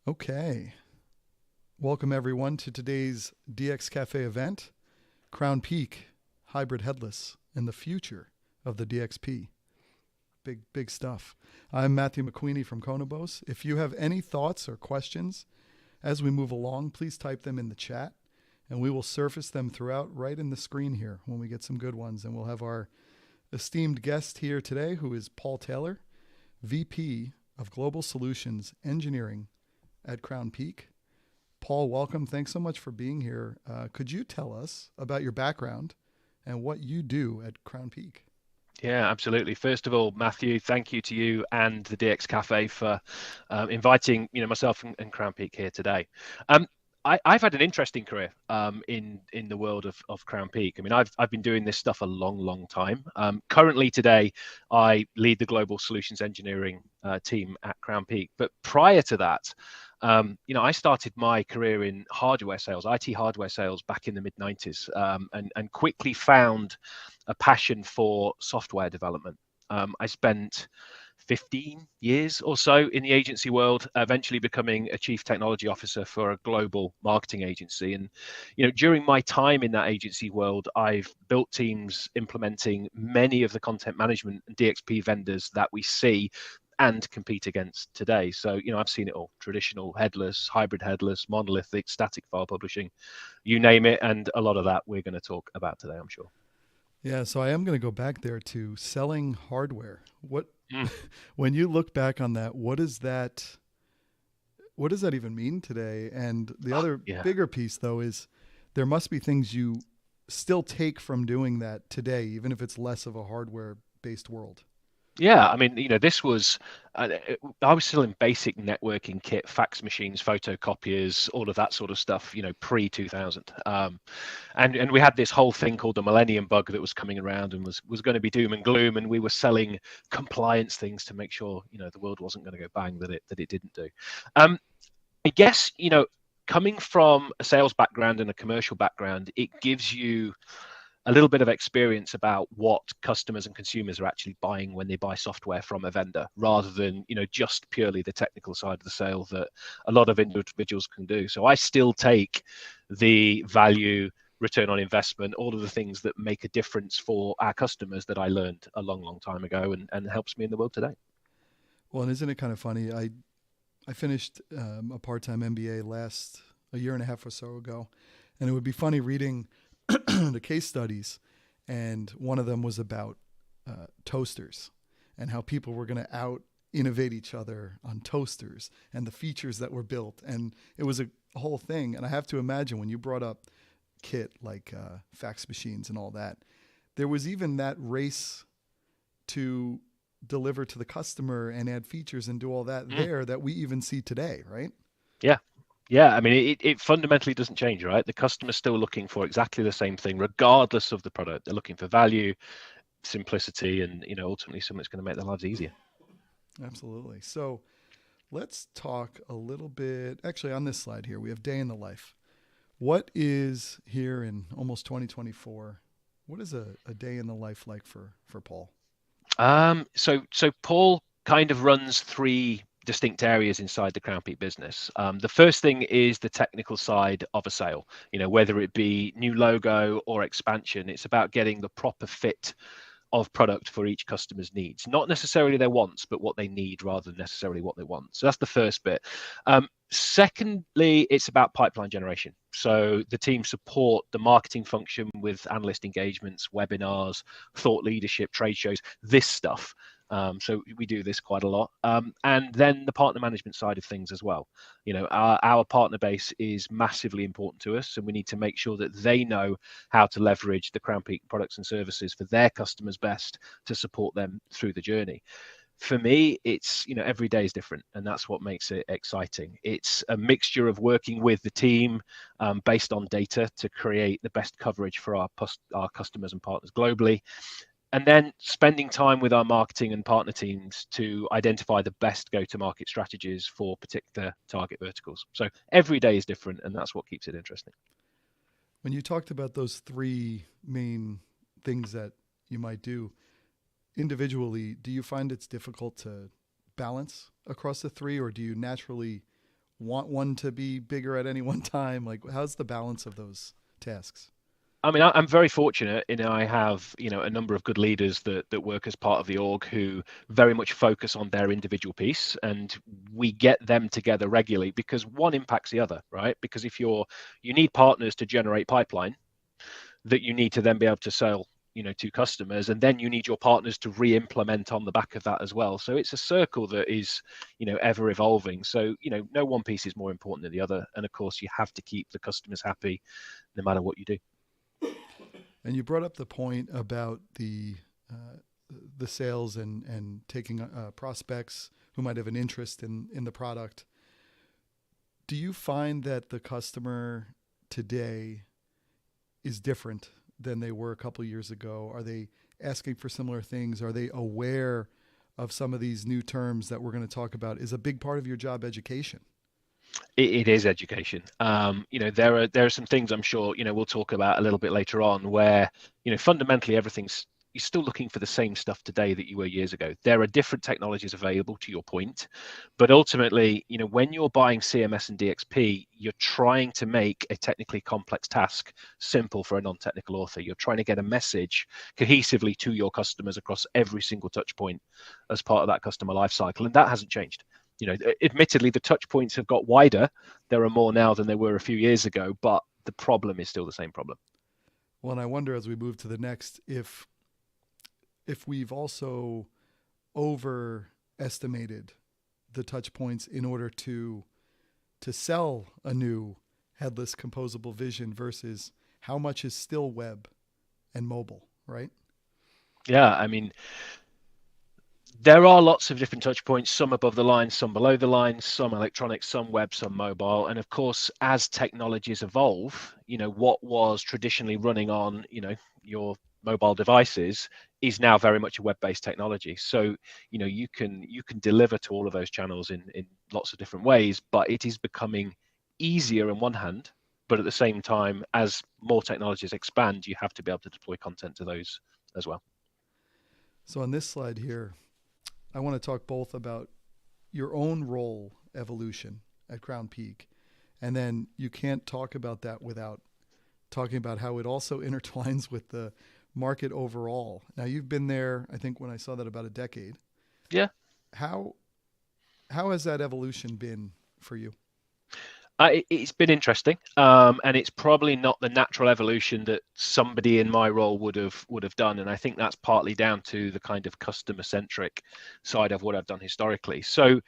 Okay. Welcome everyone to today's DX Cafe event, Crownpeak, Hybrid Headless, and the future of the DXP. Big stuff. I'm Matthew McQueenie from Conobos. If you have any thoughts or questions as we move along, please type them in the chat and we will surface them throughout right in the screen here when we get some good ones. And we'll have our esteemed guest here today, who is Paul Taylor, VP of Global Solutions Engineering at Crownpeak. Paul, welcome. Thanks so much for being here. Could you tell us about your background and what you do at Crownpeak? Yeah, absolutely. First of all, Matthew, thank you to you and the DX Cafe for inviting myself and Crown Peak here today. I've had an interesting career in the world of Crown Peak. I mean, I've been doing this stuff a long time. Currently today, I lead the global solutions engineering team at Crown Peak. But prior to that, I started my career in hardware sales, IT hardware sales back in the mid-90s, and quickly found a passion for software development. I spent 15 years or so in the agency world, eventually becoming a chief technology officer for a global marketing agency. And, during my time in that agency world, I've built teams implementing many of the content management and DXP vendors that we see and compete against today. So, I've seen it all: traditional headless, hybrid headless, monolithic, static file publishing, you name it. And a lot of that we're going to talk about today, I'm sure. Yeah, so I am going to go back there to selling hardware. What, Mm. when you look back on that, what does that even mean today? And the other Yeah. bigger piece, though, is there must be things you still take from doing that today, even if it's less of a hardware-based world. Yeah, I mean, this was, I was still in basic networking kit, fax machines, photocopiers, all of that sort of stuff, pre 2000. And we had this whole thing called the Millennium Bug that was coming around and was going to be doom and gloom, and we were selling compliance things to make sure, the world wasn't going to go bang that it didn't do. I guess, coming from a sales background and a commercial background, it gives you a little bit of experience about what customers and consumers are actually buying when they buy software from a vendor, rather than just purely the technical side of the sale that a lot of individuals can do. So I still take the value, return on investment, all of the things that make a difference for our customers that I learned a long time ago, and helps me in the world today. Well, and isn't it kind of funny? I finished a part-time MBA a year and a half or so ago, and it would be funny reading the case studies, and one of them was about toasters and how people were going to out innovate each other on toasters and the features that were built, and it was a whole thing. And I have to imagine when you brought up kit like fax machines and all that, there was even that race to deliver to the customer and add features and do all that Mm. there that we even see today, right? Yeah. Yeah, I mean, it fundamentally doesn't change, right? The customer's still looking for exactly the same thing, regardless of the product. They're looking for value, simplicity, and ultimately something that's going to make their lives easier. Absolutely. So let's talk a little bit. Actually, on this slide here, we have day in the life. What is here in almost 2024? What is a day in the life like for Paul? So Paul kind of runs three distinct areas inside the Crown Peak business. The first thing is the technical side of a sale. Whether it be new logo or expansion, it's about getting the proper fit of product for each customer's needs, not necessarily their wants, but what they need rather than necessarily what they want. So that's the first bit. Secondly, it's about pipeline generation. So the team support the marketing function with analyst engagements, webinars, thought leadership, trade shows, this stuff. So we do this quite a lot. And then the partner management side of things as well. Our partner base is massively important to us, and we need to make sure that they know how to leverage the Crown Peak products and services for their customers best to support them through the journey. For me, it's, every day is different, and that's what makes it exciting. It's a mixture of working with the team based on data to create the best coverage for our customers and partners globally, and then spending time with our marketing and partner teams to identify the best go-to-market strategies for particular target verticals. So every day is different, and that's what keeps it interesting. When you talked about those three main things that you might do individually, do you find it's difficult to balance across the three, or do you naturally want one to be bigger at any one time? Like, how's the balance of those tasks? I mean, I'm very fortunate in I have, a number of good leaders that work as part of the org who very much focus on their individual piece, and we get them together regularly because one impacts the other, right? Because if you need partners to generate pipeline that you need to then be able to sell, to customers, and then you need your partners to re-implement on the back of that as well. So it's a circle that is, ever evolving. So, no one piece is more important than the other. And of course, you have to keep the customers happy no matter what you do. And you brought up the point about the sales and taking prospects who might have an interest in the product. Do you find that the customer today is different than they were a couple of years ago? Are they asking for similar things? Are they aware of some of these new terms that we're going to talk about? Is a big part of your job education? It is education. There are some things I'm sure we'll talk about a little bit later on where fundamentally you're still looking for the same stuff today that you were years ago. There are different technologies available, to your point, but ultimately, when you're buying CMS and DXP, you're trying to make a technically complex task simple for a non-technical author. You're trying to get a message cohesively to your customers across every single touch point as part of that customer lifecycle, and that hasn't changed. Admittedly, the touch points have got wider. There are more now than there were a few years ago, but the problem is still the same problem. Well, and I wonder as we move to the next, if we've also overestimated the touch points in order to sell a new headless composable vision versus how much is still web and mobile, right? Yeah, I mean, there are lots of different touch points, some above the line, some below the line, some electronic, some web, some mobile. And of course, as technologies evolve, what was traditionally running on, your mobile devices is now very much a web-based technology. So, you can deliver to all of those channels in lots of different ways, but it is becoming easier on one hand, but at the same time, as more technologies expand, you have to be able to deploy content to those as well. So on this slide here, I want to talk both about your own role evolution at Crownpeak, and then you can't talk about that without talking about how it also intertwines with the market overall. Now, you've been there, I think when I saw that, about a decade. Yeah. How has that evolution been for you? It's been interesting, and it's probably not the natural evolution that somebody in my role would have done, and I think that's partly down to the kind of customer-centric side of what I've done historically. So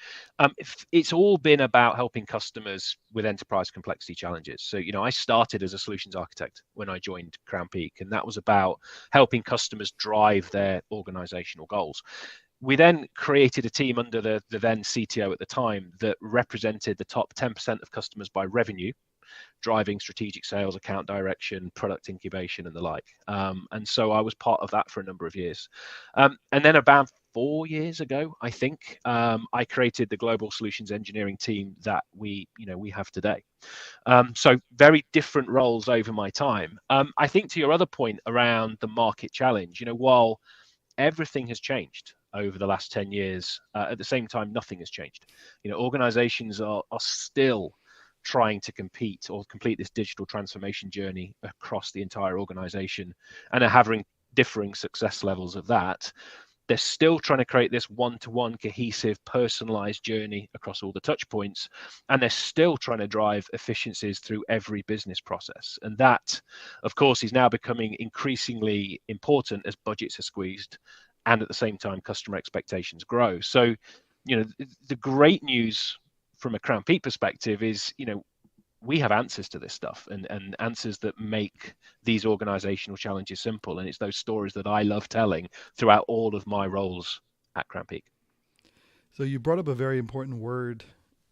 it's all been about helping customers with enterprise complexity challenges. So I started as a solutions architect when I joined Crownpeak, and that was about helping customers drive their organizational goals. We then created a team under the then CTO at the time that represented the top 10% of customers by revenue, driving strategic sales, account direction, product incubation, and the like. And so I was part of that for a number of years. And then about 4 years ago, I think, I created the global solutions engineering team that we have today. So very different roles over my time. I think to your other point around the market challenge, while everything has changed over the last 10 years. At the same time, nothing has changed. Organizations are still trying to compete or complete this digital transformation journey across the entire organization and are having differing success levels of that. They're still trying to create this one-to-one cohesive, personalized journey across all the touch points. And they're still trying to drive efficiencies through every business process. And that, of course, is now becoming increasingly important as budgets are squeezed and at the same time, customer expectations grow. So, the great news from a Crownpeak perspective is, we have answers to this stuff and answers that make these organizational challenges simple. And it's those stories that I love telling throughout all of my roles at Crownpeak. So you brought up a very important word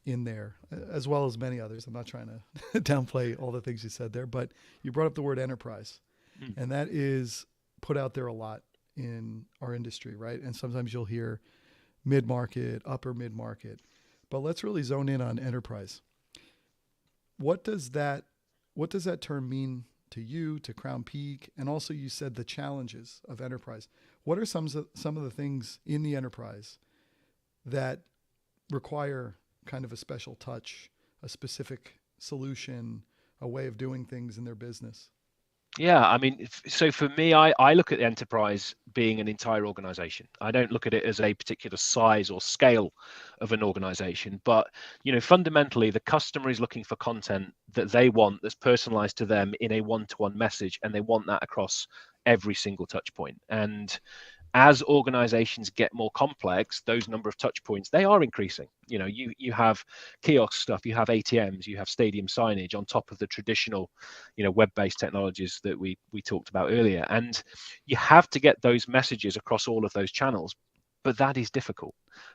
in there, as well as many others. I'm not trying to downplay all the things you said there, but you brought up the word enterprise. And that is put out there a lot in our industry, right? And sometimes you'll hear mid-market, upper mid-market, but let's really zone in on enterprise. What does that term mean to you, to Crownpeak? And also you said the challenges of enterprise. What are some of the things in the enterprise that require kind of a special touch a specific solution, a way of doing things in their business? Yeah, I mean, so for me, I look at the enterprise being an entire organization. I don't look at it as a particular size or scale of an organization, but fundamentally, the customer is looking for content that they want that's personalized to them in a one-to-one message, and they want that across every single touch point. And as organizations get more complex, those number of touch points, they are increasing. You have kiosk stuff, you have ATMs, you have stadium signage on top of the traditional web-based technologies that we talked about earlier, and you have to get those messages across all of those channels. But that is difficult,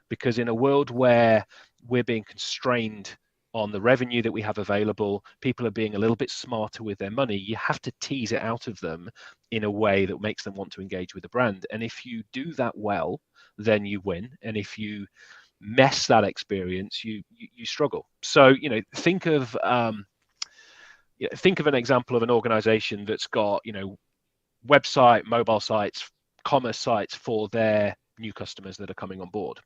because in a world where we're being constrained on the revenue that we have available, people are being a little bit smarter with their money. You have to tease it out of them in a way that makes them want to engage with the brand. And if you do that well, then you win. And if you mess that experience, you struggle. So think of an example of an organization that's got website, mobile sites, commerce sites for their new customers that are coming on board.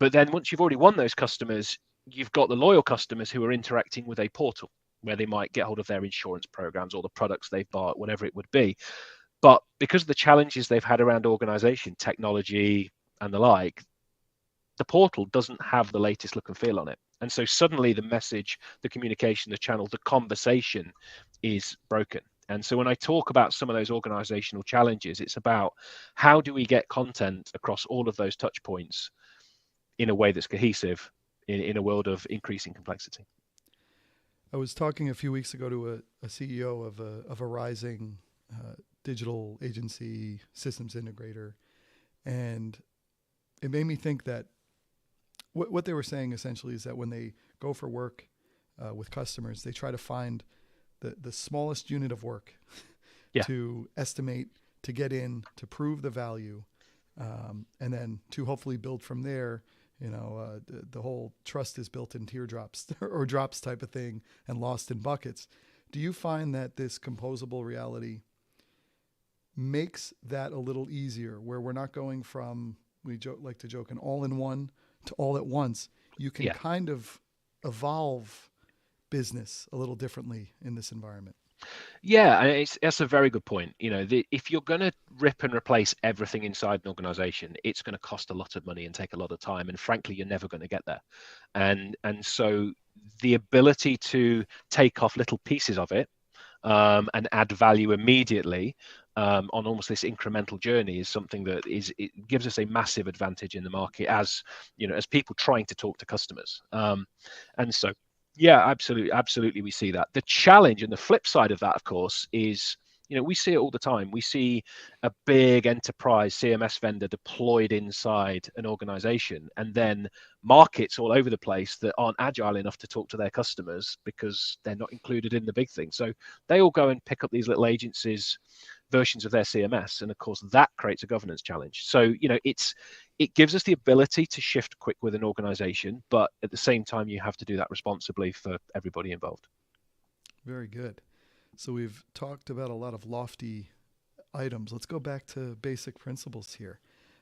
But then once you've already won those customers, you've got the loyal customers who are interacting with a portal where they might get hold of their insurance programs or the products they've bought, whatever it would be. But because of the challenges they've had around organization, technology, and the like, the portal doesn't have the latest look and feel on it. And so suddenly the message, the communication, the channel, the conversation is broken. And so when I talk about some of those organizational challenges, it's about how do we get content across all of those touch points in a way that's cohesive in a world of increasing complexity. I was talking a few weeks ago to a CEO of a rising digital agency systems integrator, and it made me think that what they were saying essentially is that when they go for work with customers, they try to find the smallest unit of work to estimate, to get in, to prove the value, and then to hopefully build from there. The whole trust is built in teardrops or drops type of thing and lost in buckets. Do you find that this composable reality makes that a little easier, where we're not going from, like to joke, an all-in-one to all at once? You can kind of evolve business a little differently in this environment. Yeah, that's a very good point. If you're going to rip and replace everything inside an organization, it's going to cost a lot of money and take a lot of time. And frankly, you're never going to get there. And so the ability to take off little pieces of it and add value immediately on almost this incremental journey is something that it gives us a massive advantage in the market as people trying to talk to customers. And so. Yeah, absolutely. We see that. The challenge and the flip side of that, of course, is, we see it all the time. We see a big enterprise CMS vendor deployed inside an organization, and then markets all over the place that aren't agile enough to talk to their customers because they're not included in the big thing. So they all go and pick up these little agencies' versions of their CMS, and of course that creates a governance challenge. So it gives us the ability to shift quick with an organization, but at the same time you have to do that responsibly for everybody involved. Very good. So we've talked about a lot of lofty items. Let's go back to basic principles here.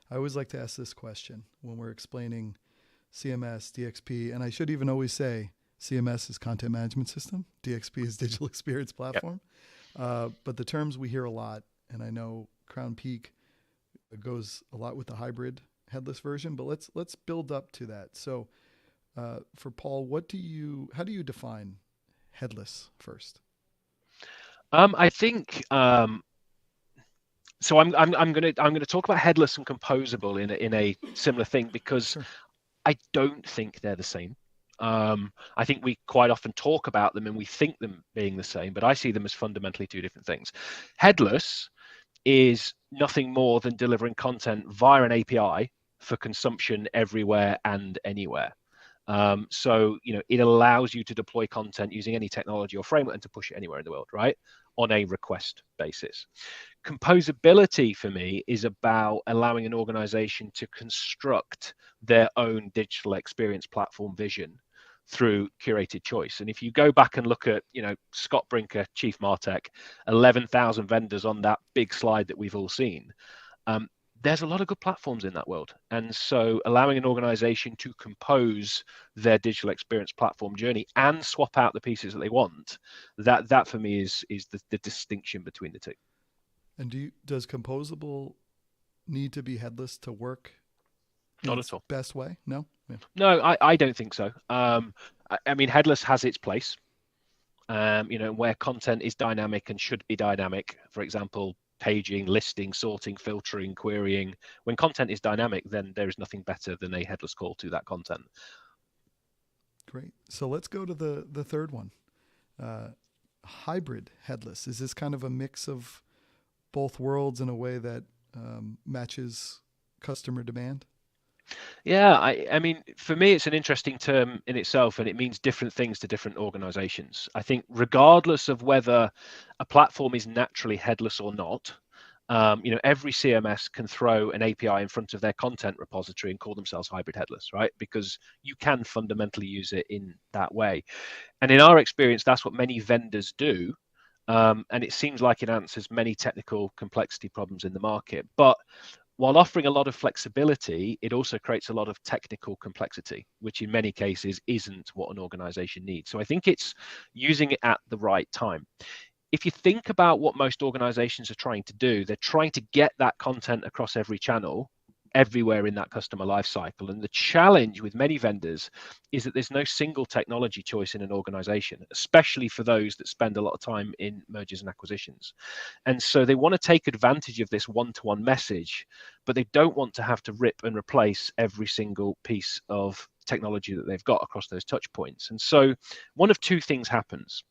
I always like to ask this question when we're explaining CMS, DXP, and I should even always say CMS is content management system, DXP is digital experience platform. But the terms we hear a lot, and I know Crownpeak goes a lot with the hybrid headless version, but let's build up to that. So for Paul, how do you define headless first? I think so. I'm going to talk about headless and composable in a similar thing, because I don't think they're the same. I think we quite often talk about them and we think them being the same, but I see them as fundamentally two different things. Headless is nothing more than delivering content via an API for consumption everywhere and anywhere. So it allows you to deploy content using any technology or framework and to push it anywhere in the world, right? On a request basis. Composability for me is about allowing an organization to construct their own digital experience platform vision through curated choice. And if you go back and look at, Scott Brinker, Chief Martech, 11,000 vendors on that big slide that we've all seen, there's a lot of good platforms in that world. And so allowing an organization to compose their digital experience platform journey and swap out the pieces that they want, that for me is the distinction between the two. And does composable need to be headless to work in Not its at all. best way? No? Yeah. No, I don't think so. I mean, headless has its place. Where content is dynamic and should be dynamic, for example, paging, listing, sorting, filtering, querying. When content is dynamic, then there is nothing better than a headless call to that content. Great. So let's go to the third one. Hybrid headless. Is this kind of a mix of both worlds in a way that matches customer demand? Yeah, I mean, for me, it's an interesting term in itself, and it means different things to different organizations. I think regardless of whether a platform is naturally headless or not, every CMS can throw an API in front of their content repository and call themselves hybrid headless, right? Because you can fundamentally use it in that way. And in our experience, that's what many vendors do. And it seems like it answers many technical complexity problems in the market. But while offering a lot of flexibility, it also creates a lot of technical complexity, which in many cases isn't what an organization needs. So I think it's using it at the right time. If you think about what most organizations are trying to do, they're trying to get that content across every channel, everywhere in that customer lifecycle. And the challenge with many vendors is that there's no single technology choice in an organization, especially for those that spend a lot of time in mergers and acquisitions. And so they want to take advantage of this one-to-one message, but they don't want to have to rip and replace every single piece of technology that they've got across those touch points. And so one of two things happens.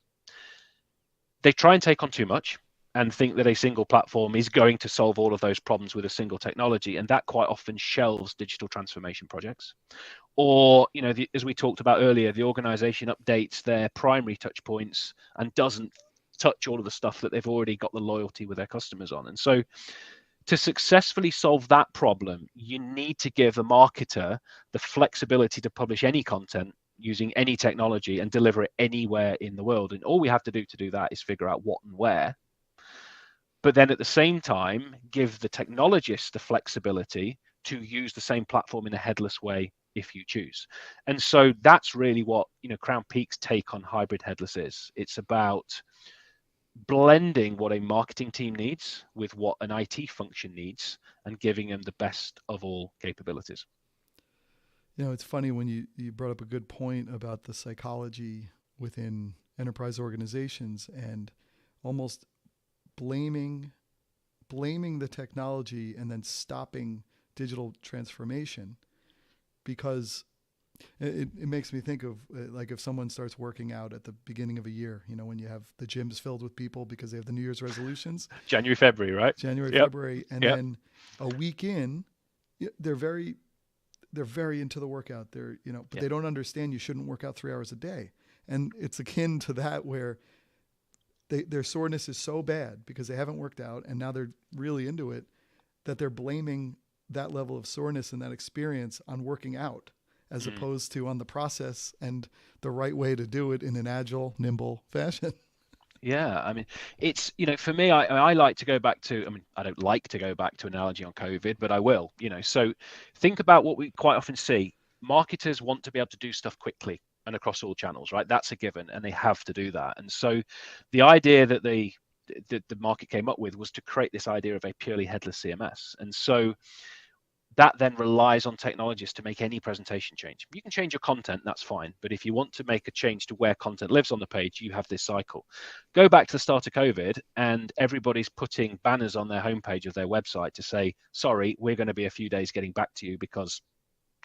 They try and take on too much and think that a single platform is going to solve all of those problems with a single technology. And that quite often shelves digital transformation projects. Or, as we talked about earlier, the organization updates their primary touch points and doesn't touch all of the stuff that they've already got the loyalty with their customers on. And so to successfully solve that problem, you need to give a marketer the flexibility to publish any content using any technology and deliver it anywhere in the world. And all we have to do that is figure out what and where. But then at the same time, give the technologists the flexibility to use the same platform in a headless way if you choose. And so that's really what Crownpeak's take on hybrid headless is. It's about blending what a marketing team needs with what an IT function needs and giving them the best of all capabilities. It's funny when you brought up a good point about the psychology within enterprise organizations and almost blaming the technology and then stopping digital transformation, because it makes me think of like if someone starts working out at the beginning of a year, when you have the gyms filled with people because they have the New Year's resolutions. January, February, right? January, Yep. February. And Yep. then a week in, they're very into the workout. But Yep. they don't understand you shouldn't work out 3 hours a day. And it's akin to that where their soreness is so bad because they haven't worked out and now they're really into it, that they're blaming that level of soreness and that experience on working out as opposed to on the process and the right way to do it in an agile, nimble fashion. Yeah, I mean, it's, for me, I like to go back to, I don't like to go back to an analogy on COVID, but I will, so think about what we quite often see. Marketers want to be able to do stuff quickly and across all channels, right? That's a given, and they have to do that. And so the idea that the market came up with was to create this idea of a purely headless CMS. And so that then relies on technologists to make any presentation change. You can change your content, that's fine. But if you want to make a change to where content lives on the page, you have this cycle. Go back to the start of COVID and everybody's putting banners on their homepage of their website to say, sorry, we're going to be a few days getting back to you because,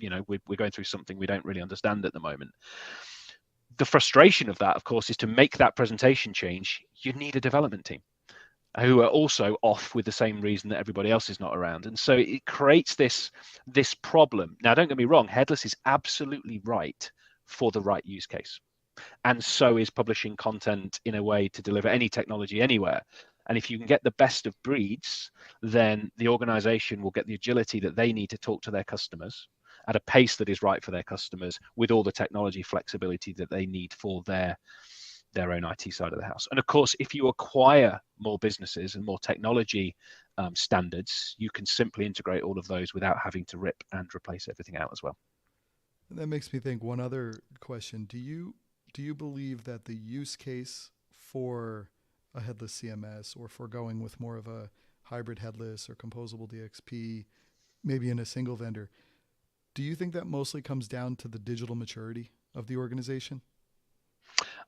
we're going through something we don't really understand at the moment. The frustration of that, of course, is to make that presentation change, you need a development team who are also off with the same reason that everybody else is not around. And so it creates this problem. Now, don't get me wrong, headless is absolutely right for the right use case. And so is publishing content in a way to deliver any technology anywhere. And if you can get the best of breeds, then the organization will get the agility that they need to talk to their customers at a pace that is right for their customers with all the technology flexibility that they need for their own IT side of the house. And of course, if you acquire more businesses and more technology standards, you can simply integrate all of those without having to rip and replace everything out as well. And that makes me think one other question. Do you believe that the use case for a headless CMS, or for going with more of a hybrid headless or composable DXP, maybe in a single vendor, do you think that mostly comes down to the digital maturity of the organization?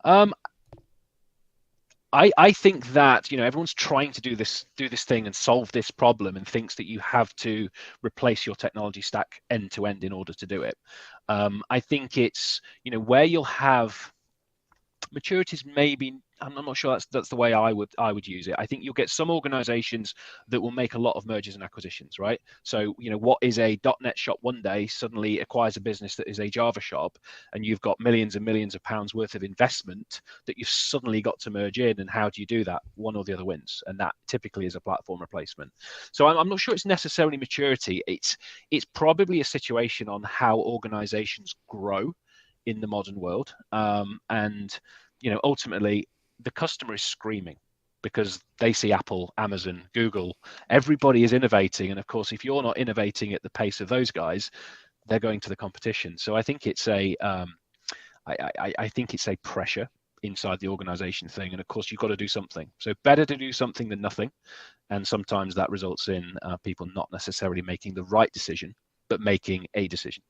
Um, I think that everyone's trying to do this thing and solve this problem, and thinks that you have to replace your technology stack end to end in order to do it. I think it's where you'll have maturities, maybe I'm not sure that's the way I would use it. I think you'll get some organizations that will make a lot of mergers and acquisitions, right? So what is a .NET shop one day suddenly acquires a business that is a Java shop, and you've got millions and millions of pounds worth of investment that you've suddenly got to merge in. And how do you do that? One or the other wins, and that typically is a platform replacement. So I'm not sure it's necessarily maturity. It's probably a situation on how organizations grow in the modern world. And ultimately the customer is screaming because they see Apple, Amazon, Google, everybody is innovating. And of course, if you're not innovating at the pace of those guys, they're going to the competition. So I think it's I think it's a pressure inside the organization thing. And of course, you've got to do something. So better to do something than nothing. And sometimes that results in people not necessarily making the right decision, but making a decision.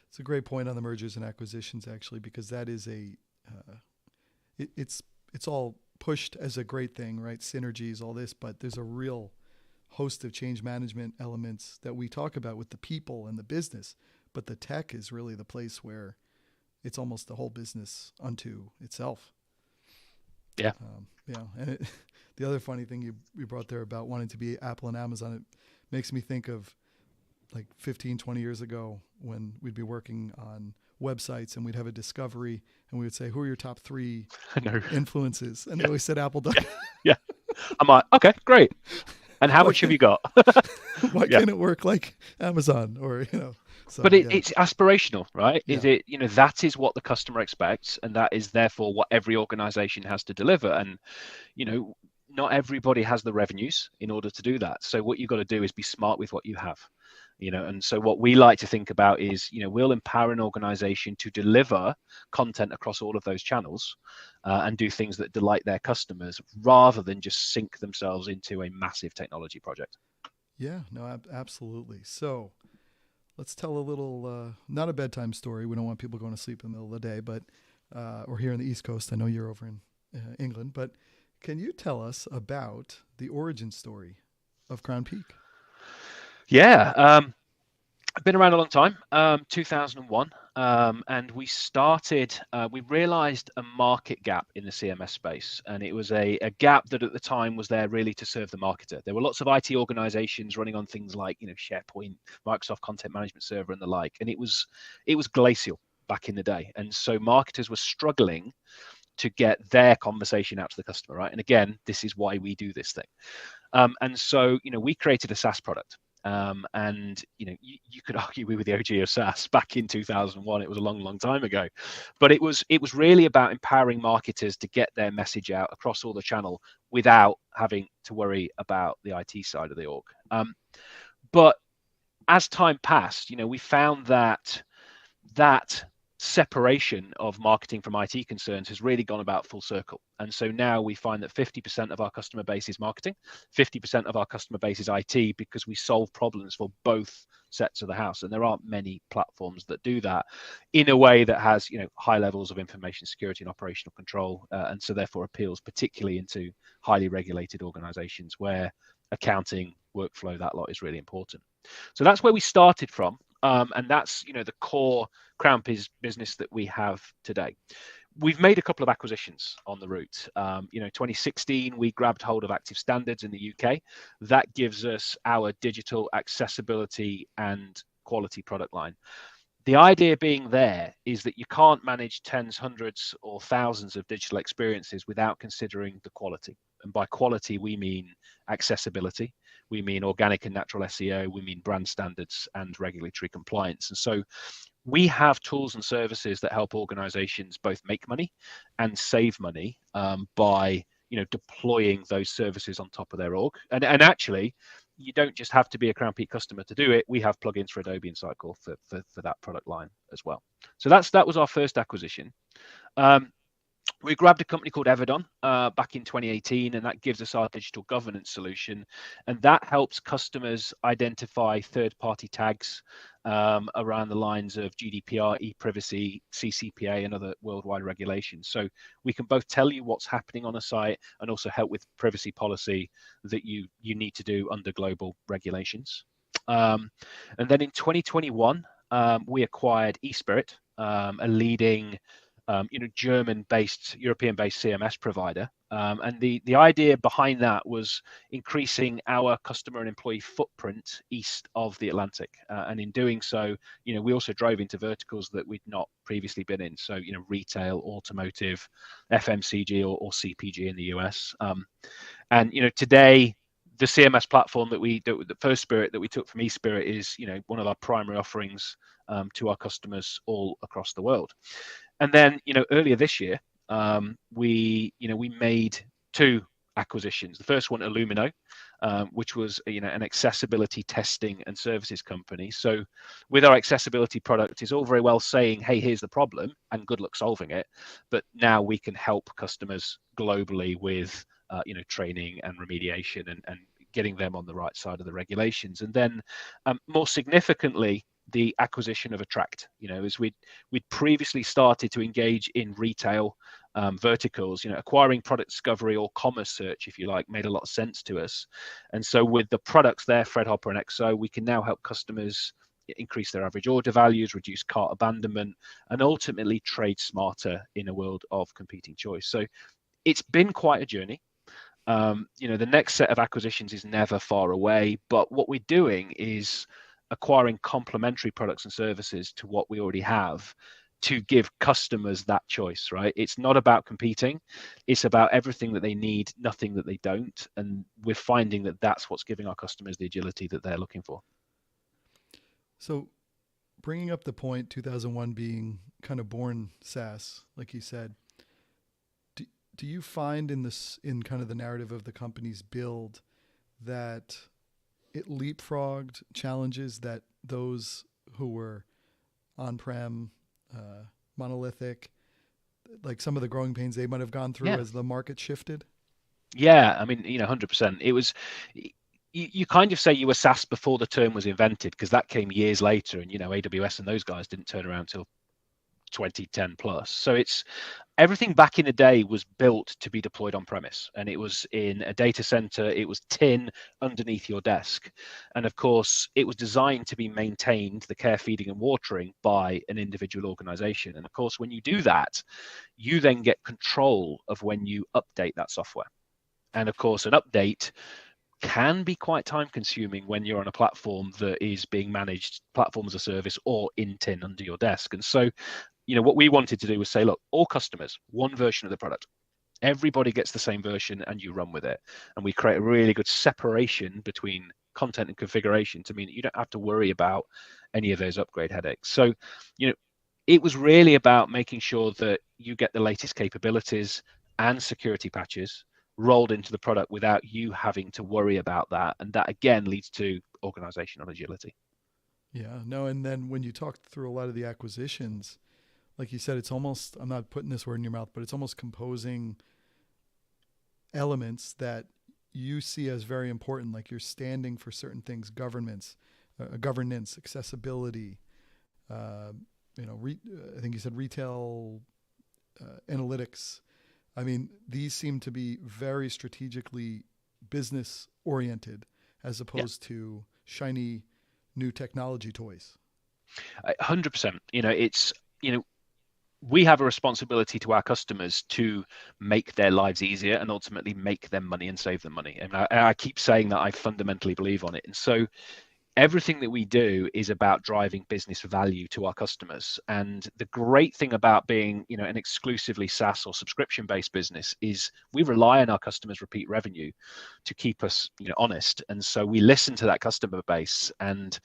It's a great point on the mergers and acquisitions, actually, because that is it's all pushed as a great thing, right? Synergies, all this, but there's a real host of change management elements that we talk about with the people and the business. But the tech is really the place where it's almost the whole business unto itself. Yeah. And the other funny thing you brought there about wanting to be Apple and Amazon, it makes me think of like 15, 20 years ago when we'd be working on websites and we'd have a discovery and we would say, who are your top 3 influences? And they always said Apple. Yeah. I'm like, okay, great. And how much have you got? Why can't it work like Amazon or, So, but it's aspirational, right? Yeah. Is it, that is what the customer expects, and that is therefore what every organization has to deliver. And, not everybody has the revenues in order to do that. So what you've got to do is be smart with what you have. And so what we like to think about is, we'll empower an organization to deliver content across all of those channels and do things that delight their customers, rather than just sink themselves into a massive technology project. Yeah, no, absolutely. So let's tell a little, not a bedtime story. We don't want people going to sleep in the middle of the day, but or here on the East Coast. I know you're over in England, but can you tell us about the origin story of Crownpeak? Yeah, I've been around a long time, 2001, and we started, we realized a market gap in the CMS space, and it was a gap that at the time was there really to serve the marketer. There were lots of IT organizations running on things like, SharePoint, Microsoft Content Management Server and the like, and it was glacial back in the day. And so marketers were struggling to get their conversation out to the customer, right? And again, this is why we do this thing. And so, we created a SaaS product. And you could argue we were the OG of SaaS back in 2001. It was a long, long time ago, but it was really about empowering marketers to get their message out across all the channel without having to worry about the IT side of the org. But as time passed, we found that separation of marketing from IT concerns has really gone about full circle. And so now we find that 50% of our customer base is marketing, 50% of our customer base is IT, because we solve problems for both sets of the house. And there aren't many platforms that do that in a way that has, high levels of information security and operational control. And so therefore appeals particularly into highly regulated organizations where accounting, workflow, that lot is really important. So that's where we started from. And that's, the core Crownpeak business that we have today. We've made a couple of acquisitions on the route. 2016, we grabbed hold of Active Standards in the UK. That gives us our digital accessibility and quality product line. The idea being there is that you can't manage tens, hundreds, or thousands of digital experiences without considering the quality. And by quality, we mean accessibility. We mean organic and natural SEO. We mean brand standards and regulatory compliance. And so we have tools and services that help organizations both make money and save money by deploying those services on top of their org. And actually, you don't just have to be a Crownpeak customer to do it. We have plugins for Adobe and Cycle for that product line as well. So that was our first acquisition. We grabbed a company called Evidon back in 2018, and that gives us our digital governance solution. And that helps customers identify third-party tags around the lines of GDPR, e-privacy, CCPA, and other worldwide regulations. So we can both tell you what's happening on a site and also help with privacy policy that you need to do under global regulations. And then in 2021, we acquired eSpirit, a leading German-based, European-based CMS provider. And the idea behind that was increasing our customer and employee footprint east of the Atlantic. And in doing so, we also drove into verticals that we'd not previously been in. So, retail, automotive, FMCG or CPG in the US. And, today, the CMS platform the first Spirit that we took from eSpirit is, one of our primary offerings to our customers all across the world. And then, earlier this year, we made two acquisitions. The first one, Illumino, which was, an accessibility testing and services company. So with our accessibility product, it's all very well saying, hey, here's the problem, and good luck solving it. But now we can help customers globally with, training and remediation and getting them on the right side of the regulations. And then more significantly, the acquisition of Attract, as we'd previously started to engage in retail verticals, acquiring product discovery or commerce search, if you like, made a lot of sense to us. And so with the products there, Fredhopper and XO, we can now help customers increase their average order values, reduce cart abandonment, and ultimately trade smarter in a world of competing choice. So it's been quite a journey. The next set of acquisitions is never far away, but what we're doing is acquiring complementary products and services to what we already have to give customers that choice, right? It's not about competing. It's about everything that they need, nothing that they don't. And we're finding that that's what's giving our customers the agility that they're looking for. So bringing up the point, 2001 being kind of born SaaS, like you said, do you find in kind of the narrative of the company's build that it leapfrogged challenges that those who were on-prem, monolithic, like some of the growing pains they might have gone through as the market shifted? Yeah, I mean, 100%. It was, you kind of say you were SaaS before the term was invented, because that came years later, and AWS and those guys didn't turn around till 2010 plus. So it's everything back in the day was built to be deployed on premise, and it was in a data center. It was tin underneath your desk, and of course it was designed to be maintained, the care, feeding and watering, by an individual organization. And of course when you do that, you then get control of when you update that software. And of course an update can be quite time consuming when you're on a platform that is being managed platform as a service or in tin under your desk. And so what we wanted to do was say, look, all customers, one version of the product. Everybody gets the same version and you run with it. And we create a really good separation between content and configuration to mean that you don't have to worry about any of those upgrade headaches. So, it was really about making sure that you get the latest capabilities and security patches rolled into the product without you having to worry about that. And that again leads to organizational agility. Yeah, no. And then when you talked through a lot of the acquisitions, like you said, it's almost, I'm not putting this word in your mouth, but it's almost composing elements that you see as very important. Like you're standing for certain things, governance, accessibility, I think you said retail, analytics. I mean, these seem to be very strategically business oriented as opposed to shiny new technology toys. 100%. It's, we have a responsibility to our customers to make their lives easier and ultimately make them money and save them money. And I keep saying that I fundamentally believe on it. And so everything that we do is about driving business value to our customers. And the great thing about being, an exclusively SaaS or subscription-based business is we rely on our customers' repeat revenue to keep us, honest. And so we listen to that customer base, and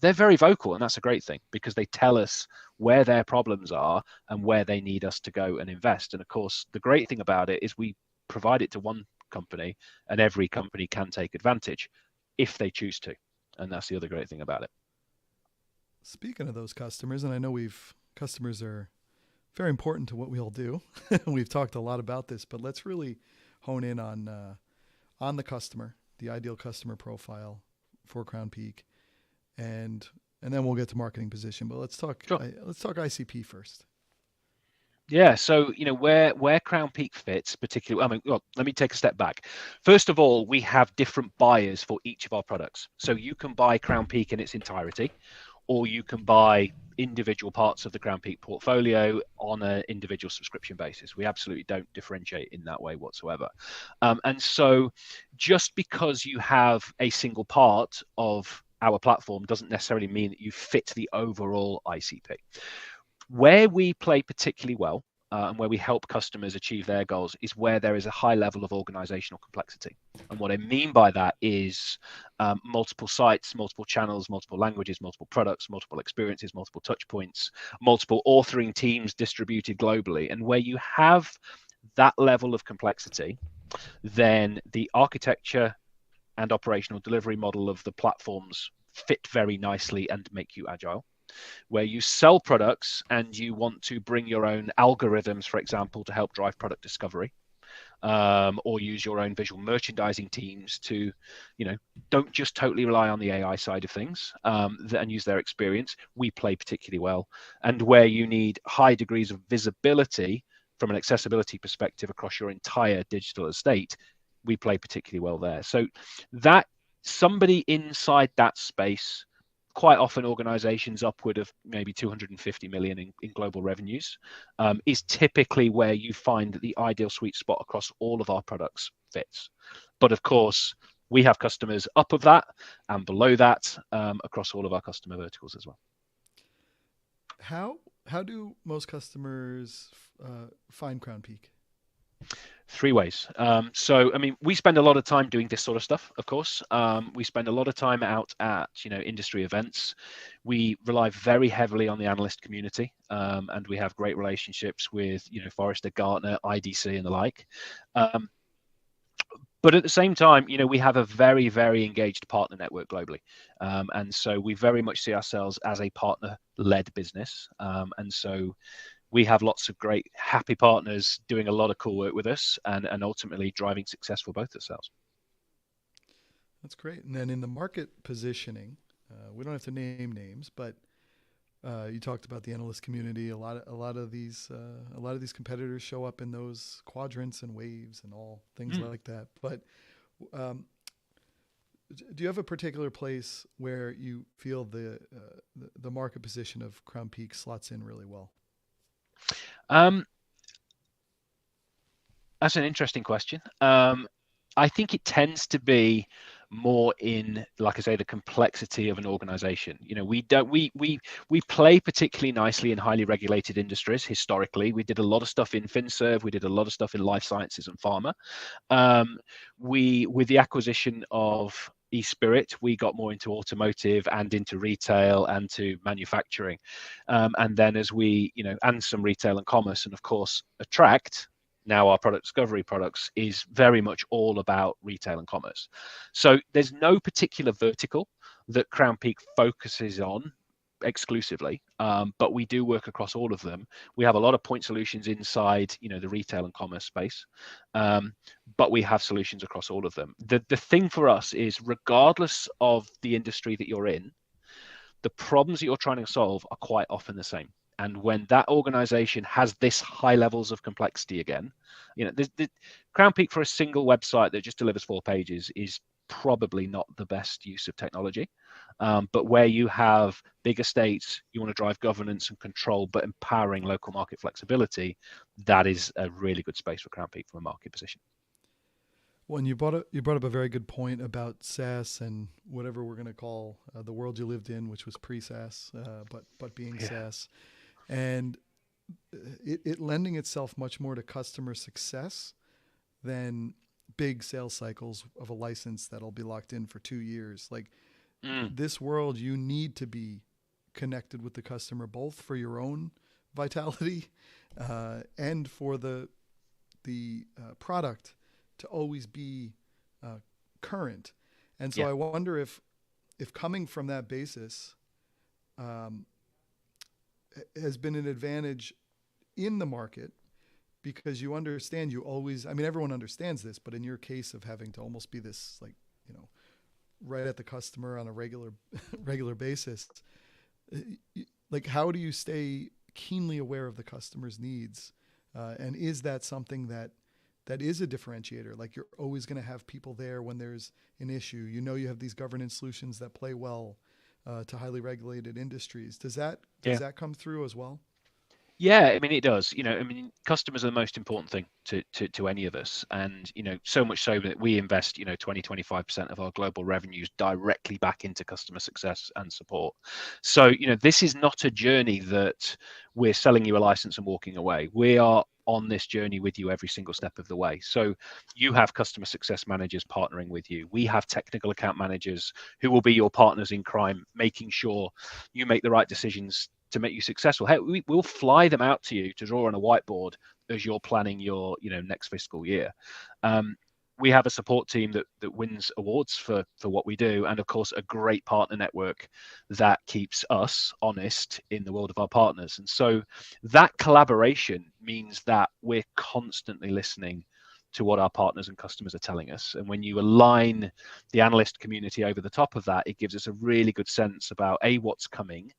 they're very vocal, and that's a great thing because they tell us where their problems are and where they need us to go and invest. And of course, the great thing about it is we provide it to one company, and every company can take advantage if they choose to. And that's the other great thing about it. Speaking of those customers, and I know customers are very important to what we all do. We've talked a lot about this, but let's really hone in on the customer, the ideal customer profile for Crownpeak, and then we'll get to marketing position. But let's talk Sure. ICP first. Yeah, so where Crownpeak fits particularly. I mean, well, let me take a step back. First of all, we have different buyers for each of our products. So you can buy Crownpeak in its entirety, or you can buy individual parts of the Crownpeak portfolio on an individual subscription basis. We absolutely don't differentiate in that way whatsoever. And so just because you have a single part of our platform doesn't necessarily mean that you fit the overall ICP. Where we play particularly well and where we help customers achieve their goals is where there is a high level of organizational complexity. And what I mean by that is multiple sites, multiple channels, multiple languages, multiple products, multiple experiences, multiple touch points, multiple authoring teams distributed globally. And where you have that level of complexity, then the architecture and operational delivery model of the platforms fit very nicely and make you agile. Where you sell products and you want to bring your own algorithms, for example, to help drive product discovery, or use your own visual merchandising teams to, don't just totally rely on the AI side of things and use their experience. We play particularly well. And where you need high degrees of visibility from an accessibility perspective across your entire digital estate, we play particularly well there. So that somebody inside that space, quite often organizations upward of maybe 250 million in global revenues, is typically where you find that the ideal sweet spot across all of our products fits. But of course, we have customers up of that and below that across all of our customer verticals as well. How do most customers find Crownpeak? Three ways. So, I mean, we spend a lot of time doing this sort of stuff, of course. We spend a lot of time out at, industry events. We rely very heavily on the analyst community, and we have great relationships with, Forrester, Gartner, IDC, and the like. But at the same time, we have a very, very engaged partner network globally. And so we very much see ourselves as a partner-led business. And so we have lots of great, happy partners doing a lot of cool work with us and ultimately driving success for both ourselves. That's great. And then in the market positioning, we don't have to name names, but you talked about the analyst community. A lot of these competitors show up in those quadrants and waves and all things like that. But do you have a particular place where you feel the market position of Crownpeak slots in really well? That's an interesting question. I think it tends to be more in, like I say, the complexity of an organization. We play particularly nicely in highly regulated industries. Historically, we did a lot of stuff in FinServe. We did a lot of stuff in life sciences and pharma. With the acquisition of eSpirit, we got more into automotive and into retail and to manufacturing. And then as we, and some retail and commerce, and of course, Attract, now our product discovery products, is very much all about retail and commerce. So there's no particular vertical that Crownpeak focuses on exclusively, but we do work across all of them. We have a lot of point solutions inside, the retail and commerce space, but we have solutions across all of them. The thing for us is, regardless of the industry that you're in, the problems that you're trying to solve are quite often the same. And when that organization has this high levels of complexity again, the Crownpeak for a single website that just delivers 4 pages is probably not the best use of technology. But where you have big estates, you want to drive governance and control, but empowering local market flexibility, that is a really good space for Crownpeak from a market position. Well, and you brought up a very good point about SaaS and whatever we're going to call the world you lived in, which was pre-SaaS, but being SaaS. And it lending itself much more to customer success than big sales cycles of a license that'll be locked in for 2 years. Like this world, you need to be connected with the customer, both for your own vitality and for the product to always be uh, current. And so Yeah. I wonder if coming from that basis um, has been an advantage in the market, because you understand, you always, I mean, everyone understands this, but in your case of having to almost be this, like, you know, right at the customer on a regular basis, like, how do you stay keenly aware of the customer's needs? And is that something that is a differentiator? Like, you're always going to have people there when there's an issue. You know, you have these governance solutions that play well to highly regulated industries. Does Yeah. that come through as well? Yeah, I mean it does. I mean customers are the most important thing to any of us, and so much so that we invest 20-25% of our global revenues directly back into customer success and support. So this is not a journey that we're selling you a license and walking away. We are on this journey with you every single step of the way. So you have customer success managers partnering with you. We have technical account managers who will be your partners in crime, making sure you make the right decisions to make you successful. Hey, we'll fly them out to you to draw on a whiteboard as you're planning your next fiscal year. We have a support team that wins awards for what we do, and of course a great partner network that keeps us honest in the world of our partners. And so that collaboration means that we're constantly listening to what our partners and customers are telling us. And when you align the analyst community over the top of that, it gives us a really good sense about what's coming,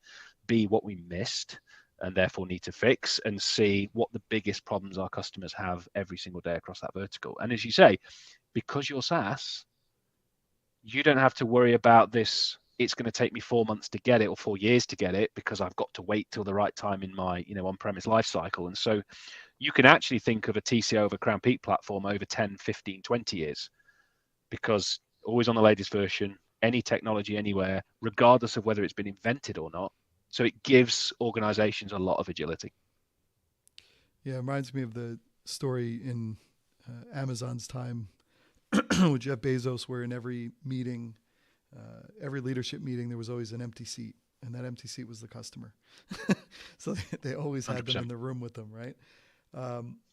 B, what we missed and therefore need to fix, and C, what the biggest problems our customers have every single day across that vertical. And as you say, because you're SaaS, you don't have to worry about this. It's going to take me 4 months to get it or 4 years to get it, because I've got to wait till the right time in my on-premise life cycle. And so you can actually think of a TCO over Crownpeak platform over 10, 15, 20 years, because always on the latest version, any technology anywhere, regardless of whether it's been invented or not. So it gives organizations a lot of agility. Yeah, it reminds me of the story in Amazon's time with Jeff Bezos, where in every meeting, every leadership meeting, there was always an empty seat, and that empty seat was the customer. So they always had them 100%. in the room with them, right?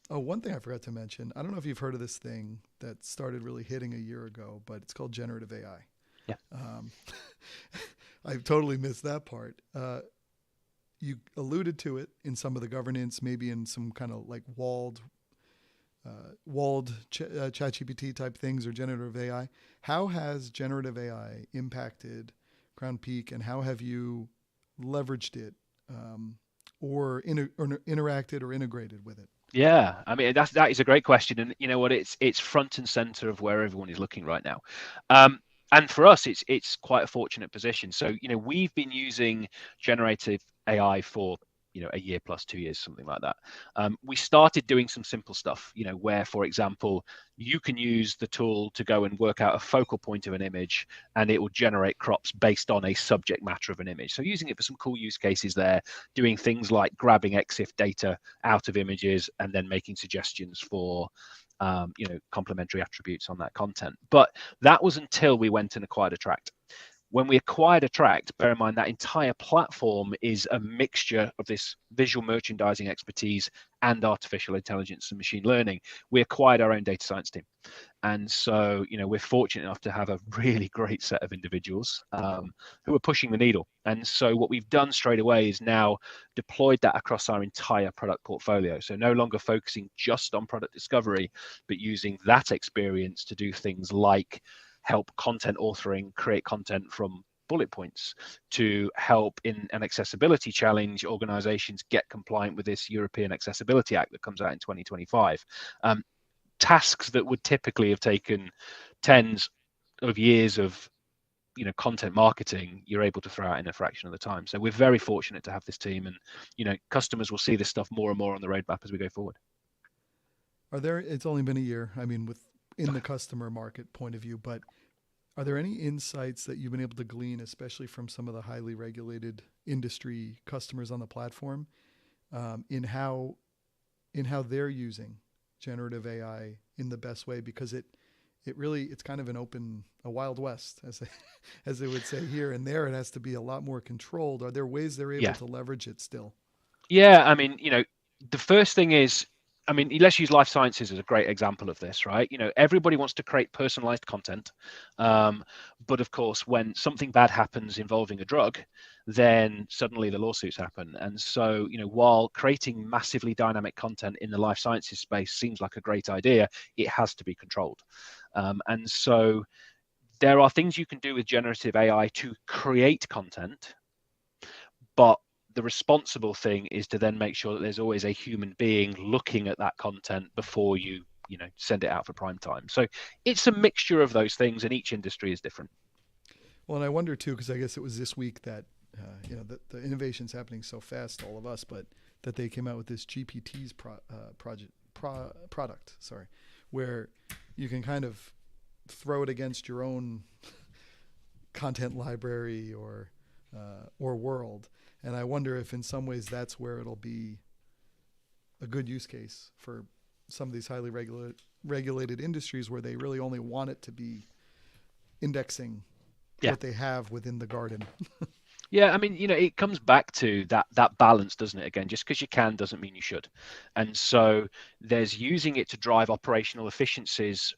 One thing I forgot to mention, I don't know if you've heard of this thing that started really hitting a year ago, but it's called generative AI. Yeah. I've totally missed that part. You alluded to it in some of the governance, maybe in some kind of like walled ChatGPT type things, or generative AI. How has generative AI impacted Crownpeak, and how have you leveraged it, or interacted or integrated with it? Yeah, I mean that is a great question, and you know what, it's front and center of where everyone is looking right now. And for us, it's quite a fortunate position. So we've been using generative AI for a year plus 2 years, something like that. We started doing some simple stuff, where, for example, you can use the tool to go and work out a focal point of an image, and it will generate crops based on a subject matter of an image. So using it for some cool use cases there, doing things like grabbing EXIF data out of images and then making suggestions for complementary attributes on that content. But that was until we went and acquired Attract. When we acquired Attract, bear in mind that entire platform is a mixture of this visual merchandising expertise and artificial intelligence and machine learning. We acquired our own data science team. And so, we're fortunate enough to have a really great set of individuals who are pushing the needle. And so what we've done straight away is now deployed that across our entire product portfolio. So no longer focusing just on product discovery, but using that experience to do things like help content authoring, create content from bullet points, to help in an accessibility challenge organizations get compliant with this European Accessibility Act that comes out in 2025. Tasks that would typically have taken tens of years of content marketing, you're able to throw out in a fraction of the time. So we're very fortunate to have this team, and customers will see this stuff more and more on the roadmap as we go forward. It's only been a year, I mean, in the customer market point of view, but are there any insights that you've been able to glean, especially from some of the highly regulated industry customers on the platform, in how they're using generative AI in the best way? Because it's kind of a wild west, as they would say here, and there it has to be a lot more controlled. Are there ways they're able to leverage it still? Yeah, I mean, the first thing is I mean, let's use life sciences as a great example of this, right? Everybody wants to create personalized content. But of course, when something bad happens involving a drug, then suddenly the lawsuits happen. And so, while creating massively dynamic content in the life sciences space seems like a great idea, it has to be controlled. And so there are things you can do with generative AI to create content, but the responsible thing is to then make sure that there's always a human being looking at that content before you send it out for prime time. So it's a mixture of those things, and each industry is different. Well, and I wonder too, because I guess it was this week that the innovation's happening so fast to all of us, but that they came out with this GPT's product, sorry, where you can kind of throw it against your own content library or world. And I wonder if in some ways that's where it'll be a good use case for some of these highly regulated industries where they really only want it to be indexing what they have within the garden. Yeah, I mean, it comes back to that balance, doesn't it? Again, just because you can doesn't mean you should. And so there's using it to drive operational efficiencies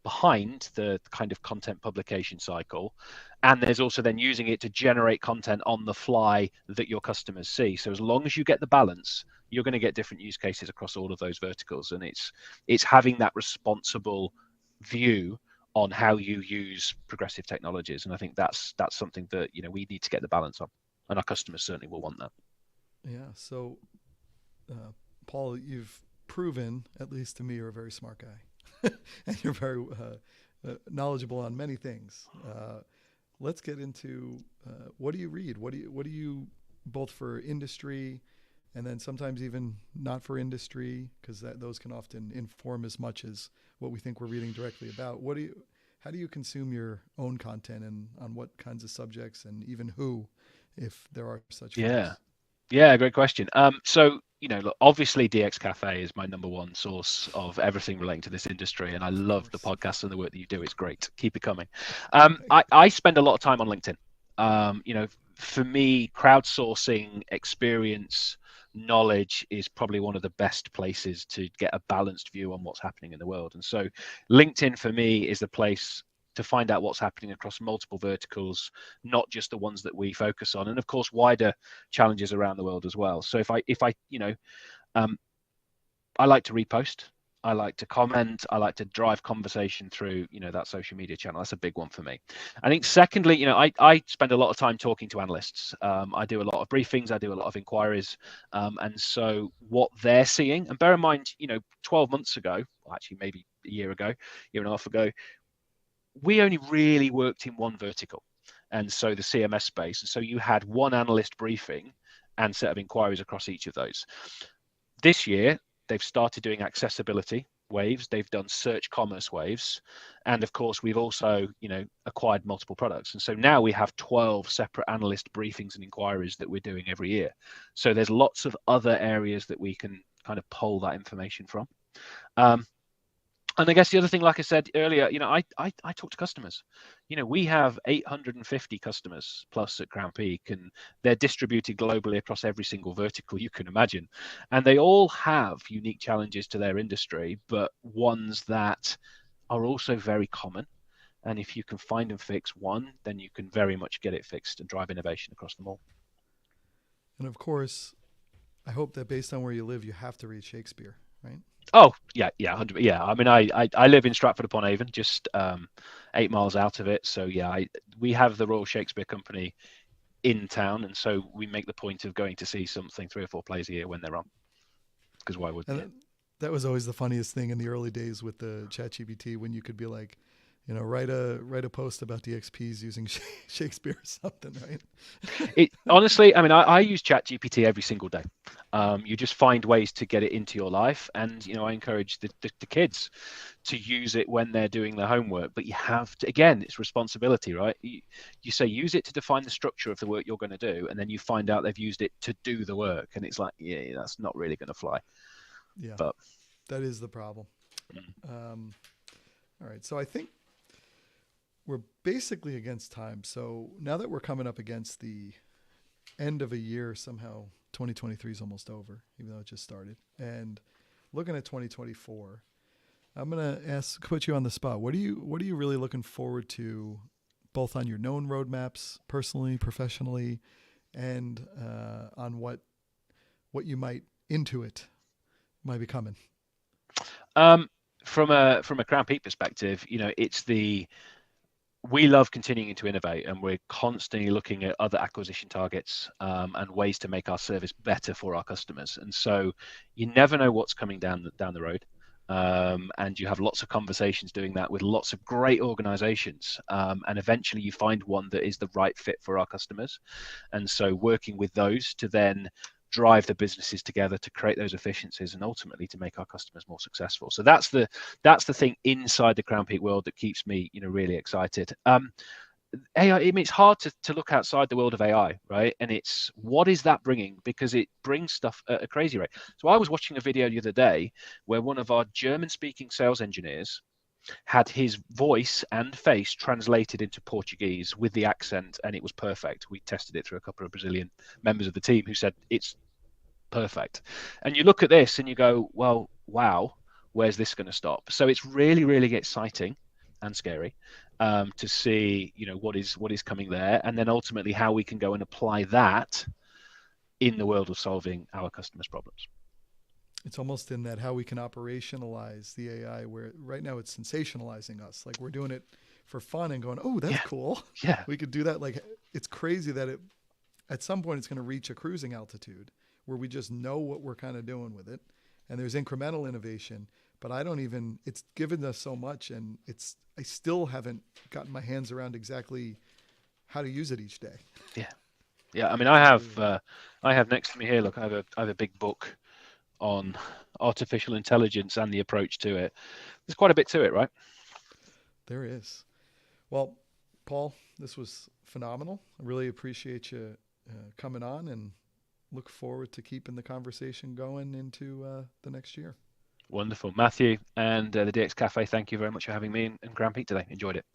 behind the kind of content publication cycle. And there's also then using it to generate content on the fly that your customers see. So as long as you get the balance, you're going to get different use cases across all of those verticals. And it's having that responsible view on how you use progressive technologies. And I think that's something that, we need to get the balance on. And our customers certainly will want that. Yeah. So, Paul, you've proven, at least to me, you're a very smart guy. And you're very knowledgeable on many things. Let's get into what do you read? What do you both for industry, and then sometimes even not for industry, because those can often inform as much as what we think we're reading directly about. How do you consume your own content, and on what kinds of subjects, and even who, if there are such folks? Yeah, great question. So, look, obviously DX Cafe is my number one source of everything relating to this industry, and I love the podcast and the work that you do. It's great. Keep it coming. I spend a lot of time on LinkedIn. For me, crowdsourcing experience, knowledge is probably one of the best places to get a balanced view on what's happening in the world. And so LinkedIn for me is the place to find out what's happening across multiple verticals, not just the ones that we focus on, and of course wider challenges around the world as well. So if I I like to repost, I like to comment, I like to drive conversation through that social media channel. That's a big one for me. I think secondly, I spend a lot of time talking to analysts. I do a lot of briefings, I do a lot of inquiries, and so what they're seeing, and bear in mind, 12 months ago, actually maybe a year and a half ago, we only really worked in one vertical, and so the CMS space. And so you had one analyst briefing and set of inquiries across each of those. This year, they've started doing accessibility waves. They've done search commerce waves. And of course, we've also, acquired multiple products. And so now we have 12 separate analyst briefings and inquiries that we're doing every year. So there's lots of other areas that we can kind of pull that information from. And I guess the other thing, like I said earlier, I talk to customers. We have 850 customers plus at Crownpeak, and they're distributed globally across every single vertical you can imagine. And they all have unique challenges to their industry, but ones that are also very common. And if you can find and fix one, then you can very much get it fixed and drive innovation across them all. And of course, I hope that based on where you live, you have to read Shakespeare, right? Oh yeah, 100. Yeah, I mean, I live in Stratford upon Avon, just 8 miles out of it. So yeah, we have the Royal Shakespeare Company in town, and so we make the point of going to see something 3 or 4 plays a year when they're on. Because why wouldn't you? That was always the funniest thing in the early days with the ChatGPT, when you could be like, write a post about DXPs using Shakespeare or something, right? Honestly, I mean, I use ChatGPT every single day. You just find ways to get it into your life, and I encourage the kids to use it when they're doing their homework. But you have to, again, it's responsibility, right? You say use it to define the structure of the work you're going to do, and then you find out they've used it to do the work, and it's like, yeah, that's not really going to fly. Yeah, but that is the problem. All right, so I think we're basically against time. So now that we're coming up against the end of a year, somehow 2023 is almost over, even though it just started. And looking at 2024, I'm gonna put you on the spot. What are you really looking forward to, both on your known roadmaps, personally, professionally, and on what you might Intuit might be coming? From a Crownpeak perspective, we love continuing to innovate, and we're constantly looking at other acquisition targets, and ways to make our service better for our customers. And so you never know what's coming down the road. And you have lots of conversations doing that with lots of great organizations, and eventually you find one that is the right fit for our customers. And so working with those to then drive the businesses together to create those efficiencies and ultimately to make our customers more successful. So that's the thing inside the Crownpeak world that keeps me really excited. AI, I mean, it's hard to look outside the world of AI, right? And it's, what is that bringing? Because it brings stuff at a crazy rate. So I was watching a video the other day where one of our German-speaking sales engineers had his voice and face translated into Portuguese with the accent, and it was perfect. We tested it through a couple of Brazilian members of the team who said it's perfect. And you look at this and you go, well, wow, where's this going to stop? So it's really, really exciting and scary, to see what is coming there, and then ultimately how we can go and apply that in the world of solving our customers' problems. It's almost in that how we can operationalize the AI, where right now it's sensationalizing us. Like we're doing it for fun and going, oh, that's cool. Yeah. We could do that. Like it's crazy that at some point it's going to reach a cruising altitude where we just know what we're kind of doing with it. And there's incremental innovation, but it's given us so much, and I still haven't gotten my hands around exactly how to use it each day. Yeah. I mean, I have next to me here, look, I have a big book on artificial intelligence and the approach to it. There's quite a bit to it, right? There is. Well, Paul, this was phenomenal. I really appreciate you coming on, and look forward to keeping the conversation going into the next year. Wonderful. Matthew and the DX Cafe, thank you very much for having me in Crownpeak today. Enjoyed it.